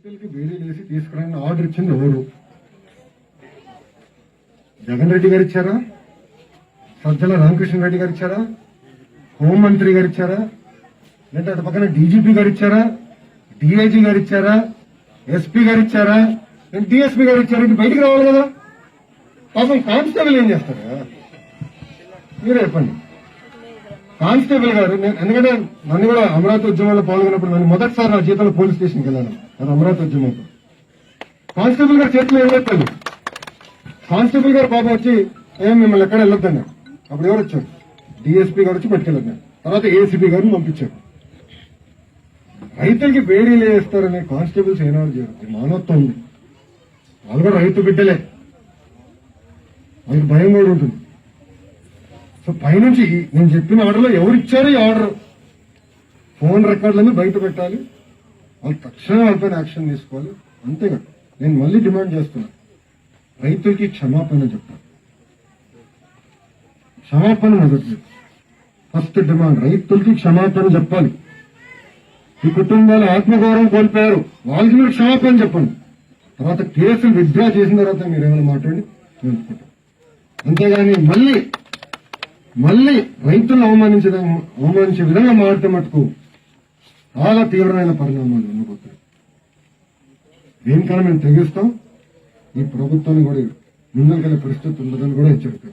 వేసి తీసుకురాని ఆర్డర్ ఇచ్చింది ఎవరు? జగన్ రెడ్డి గారు ఇచ్చారా? సజ్జల రామకృష్ణ రెడ్డి గారు ఇచ్చారా? హోంమంత్రి గారు ఇచ్చారా? లేదంటే అటు పక్కన డీజీపీ గారు ఇచ్చారా? డీఐజీ గారు ఇచ్చారా? ఎస్పీ గారు ఇచ్చారా? డిఎస్పీ గారు ఇచ్చారా? ఇది బయటికి రావాలి కదా. పాపం కానిస్టేబుల్ ఏం చేస్తారా మీరే చెప్పండి. కానిస్టేబుల్ గారు ఎందుకంటే నన్ను కూడా అమరావతి ఉద్యమంలో పాల్గొన్నప్పుడు నన్ను మొదటిసారి నా జీతంలో పోలీస్ స్టేషన్కి వెళ్ళాను. అది అమరావతి ఉద్యమంతో. కానిస్టేబుల్ గారు చేతిలో ఏం పెట్టాలి? కానిస్టేబుల్ గారు పాపం వచ్చి మిమ్మల్ని ఎక్కడ వెళ్ళొద్దన్నారు. అప్పుడు ఎవరు వచ్చారు? డిఎస్పీ గారు వచ్చి పట్టుకెళ్ళొద్దన్నారు. తర్వాత ఏసీపీ గారిని పంపించారు. రైతులకి బేడీలు వేస్తారనే కానిస్టేబుల్స్ ఏనాడు చేయరు. మానవత్వం ఉంది. వాళ్ళు కూడా రైతు బిడ్డలే, వాళ్ళకి భయం కూడా ఉంటుంది. సో పైనుంచి నేను చెప్పిన ఆర్డర్లో ఎవరు ఇచ్చారో ఈ ఆర్డర్ ఫోన్ రికార్డులన్నీ బయట పెట్టాలి. వాళ్ళు తక్షణం వాళ్ళపైన యాక్షన్ తీసుకోవాలి. అంతేకాదు నేను మళ్ళీ డిమాండ్ చేస్తున్నా, రైతులకి క్షమాపణ చెప్పాలి. క్షమాపణ మొదటి ఫస్ట్ డిమాండ్, రైతులకి క్షమాపణ చెప్పాలి. ఈ కుటుంబాలు ఆత్మగౌరవం కోల్పోయారు, వాళ్ళకి మీరు క్షమాపణ చెప్పండి. తర్వాత కేసులు విత్డ్రా చేసిన తర్వాత మీరు ఏమైనా మాట్లాడి నేర్చుకుంటాం. అంతేగాని మళ్ళీ రైతులను అవమానించే విధంగా మారితే మటుకు చాలా తీవ్రమైన పరిణామాలు ఉండబోతాయి. దీనికన్నా మేము తెగిస్తాం. ఈ ప్రభుత్వాన్ని కూడా ముందుకెళ్లే పరిస్థితి ఉండదని కూడా హెచ్చరిస్తాం.